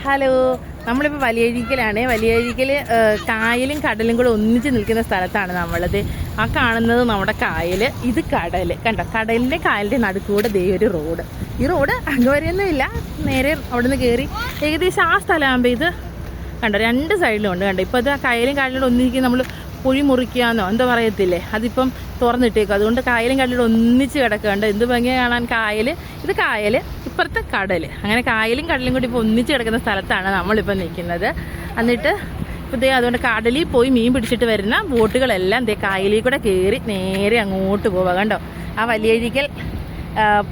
Hello, നമ്മളിപ്പോൾ വലിയഴീക്കലാണ്. വലിയഴീക്കൽ കായലും കടലും കൂടെ ഒന്നിച്ച് നിൽക്കുന്ന സ്ഥലത്താണ് നമ്മളത്. ആ കാണുന്നത് നമ്മുടെ കായൽ, ഇത് കടൽ. കണ്ടോ, കടലിൻ്റെ കായലിൻ്റെ നടുക്കൂടെ ദേ ഒരു റോഡ്. ഈ റോഡ് അങ്ങുവരെയൊന്നും ഇല്ല, നേരെ അവിടെ നിന്ന് കയറി ഏകദേശം ആ സ്ഥലമാകുമ്പോൾ ഇത് കണ്ടോ, രണ്ട് സൈഡിലും ഉണ്ട്. കണ്ടോ, ഇപ്പോൾ ഇത് കായലും കടലും ഒന്നിരിക്കും. നമ്മൾ കുഴി മുറിക്കാന്നോ എന്തോ പറയത്തില്ലേ, അതിപ്പം തുറന്നിട്ടേക്കും. അതുകൊണ്ട് കായലും കടലും ഒന്നിച്ച് കിടക്കുന്നുണ്ട്. എന്ത് ഭംഗിയാണ് കാണാൻ. കായൽ, ഇത് കായൽ, ഇപ്പുറത്തെ കടൽ. അങ്ങനെ കായലും കടലും കൂടി ഇപ്പോൾ ഒന്നിച്ച് കിടക്കുന്ന സ്ഥലത്താണ് നമ്മളിപ്പോൾ നിൽക്കുന്നത്. എന്നിട്ട് ഇപ്പോൾ ദേ അതുകൊണ്ട് കടലിൽ പോയി മീൻ പിടിച്ചിട്ട് വരുന്ന ബോട്ടുകളെല്ലാം ദേ കായലിൽ കൂടെ കയറി നേരെ അങ്ങോട്ട് പോവുക. കണ്ടോ, ആ വലിയഴീക്കൽ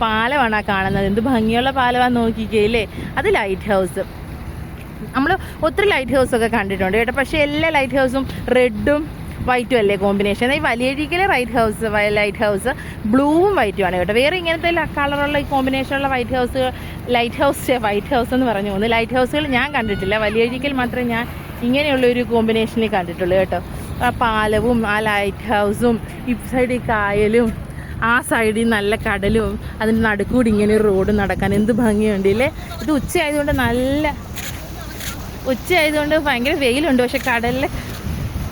പാലമാണ് ആ കാണുന്നത്. എന്ത് ഭംഗിയുള്ള പാലമാണെന്ന് നോക്കിക്കേ. അത് ലൈറ്റ് ഹൗസ്. നമ്മൾ ഒത്തിരി ലൈറ്റ് ഹൗസൊക്കെ കണ്ടിട്ടുണ്ട് കേട്ടോ. പക്ഷേ എല്ലാ ലൈറ്റ് ഹൗസും റെഡും വൈറ്റും അല്ലേ കോമ്പിനേഷൻ. ഈ വലിയഴീക്കലെ ലൈറ്റ് ഹൗസ് ബ്ലൂവും വൈറ്റും ആണ് കേട്ടോ. വേറെ ഇങ്ങനത്തെ കളറുള്ള ഈ കോമ്പിനേഷനുള്ള വൈറ്റ് ഹൗസ് എന്ന് പറഞ്ഞു പോകുന്നു. ലൈറ്റ് ഹൗസുകൾ ഞാൻ കണ്ടിട്ടില്ല. വലിയഴീക്കൽ മാത്രമേ ഞാൻ ഇങ്ങനെയുള്ളൊരു കോമ്പിനേഷനിൽ കണ്ടിട്ടുള്ളൂ കേട്ടോ. ആ പാലവും ആ ലൈറ്റ് ഹൗസും ഈ സൈഡിൽ കായലും ആ സൈഡിൽ നല്ല കടലും അതിൻ്റെ നടുക്കൂടി ഇങ്ങനെ ഒരു റോഡ് നടക്കാൻ എന്ത് ഭംഗിയുണ്ടല്ലേ. ഇത് ഉച്ചയായതുകൊണ്ട് ഭയങ്കര വെയിലുണ്ട്. പക്ഷെ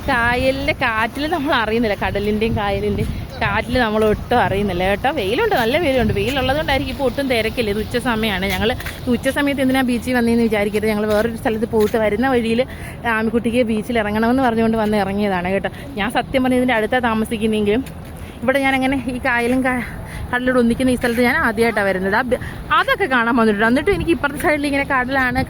കായലിലെ കാറ്റിൽ നമ്മൾ അറിയുന്നില്ല. കടലിൻ്റെയും കായലിൻ്റെയും കാറ്റിൽ നമ്മൾ ഒട്ടും അറിയുന്നില്ല കേട്ടോ. വെയിലുണ്ട്, നല്ല വെയിലുണ്ട്. വെയിലുള്ളതുകൊണ്ടായിരിക്കും ഇപ്പോൾ ഒട്ടും തിരക്കില്ല. ഇത് ഉച്ച സമയമാണ്. ഞങ്ങൾ ഉച്ച സമയത്ത് എന്തിനാ ബീച്ചിൽ വന്നതെന്ന് വിചാരിക്കരുത്. ഞങ്ങൾ വേറൊരു സ്ഥലത്ത് പോയിട്ട് വരുന്ന വഴിയിൽ ആമിക്കുട്ടിക്ക് ബീച്ചിൽ ഇറങ്ങണമെന്ന് പറഞ്ഞുകൊണ്ട് വന്ന് ഇറങ്ങിയതാണ് കേട്ടോ. ഞാൻ സത്യം പറഞ്ഞ ഇതിൻ്റെ അടുത്താണ് താമസിക്കുന്നെങ്കിലും ഇവിടെ ഞാനങ്ങനെ ഈ കായലും കടലോട് ഒന്നിക്കുന്ന ഈ സ്ഥലത്ത് ഞാൻ ആദ്യമായിട്ടാണ് വരുന്നത്. അതൊക്കെ കാണാൻ വന്നിട്ടുണ്ട്. എന്നിട്ടും എനിക്ക് ഇപ്പുറത്തെ സൈഡിൽ ഇങ്ങനെ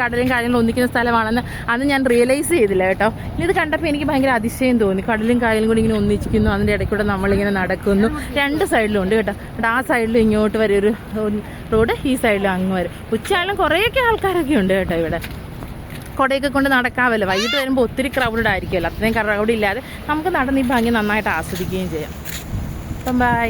കടലും കായലും ഒന്നിക്കുന്ന സ്ഥലമാണെന്ന് അന്ന് ഞാൻ റിയലൈസ് ചെയ്തില്ല കേട്ടോ. ഇത് കണ്ടപ്പോൾ എനിക്ക് ഭയങ്കര അതിശയം തോന്നി. കടലും കായലും കൂടി ഇങ്ങനെ ഒന്നിച്ചിരിക്കുന്നു, അതിൻ്റെ ഇടയ്ക്കൂടെ നമ്മളിങ്ങനെ നടക്കുന്നു. രണ്ട് സൈഡിലും ഉണ്ട് കേട്ടോ. ആ സൈഡിലും ഇങ്ങോട്ട് വരെ ഒരു റോഡ്, ഈ സൈഡിലും അങ്ങ് വരും. ഉച്ചയായാലും കുറേയൊക്കെ ആൾക്കാരൊക്കെ ഉണ്ട് കേട്ടോ. ഇവിടെ കുടയൊക്കെ കൊണ്ട് നടക്കാമല്ലോ. വൈകിട്ട് വരുമ്പോൾ ഒത്തിരി ക്രൗഡഡ് ആയിരിക്കുമല്ലോ. അത്രയും ക്രൗഡ് ഇല്ലാതെ നമുക്ക് നടന്ന് ഈ ഭംഗി നന്നായിട്ട് ആസ്വദിക്കുകയും ചെയ്യാം. ബൈ.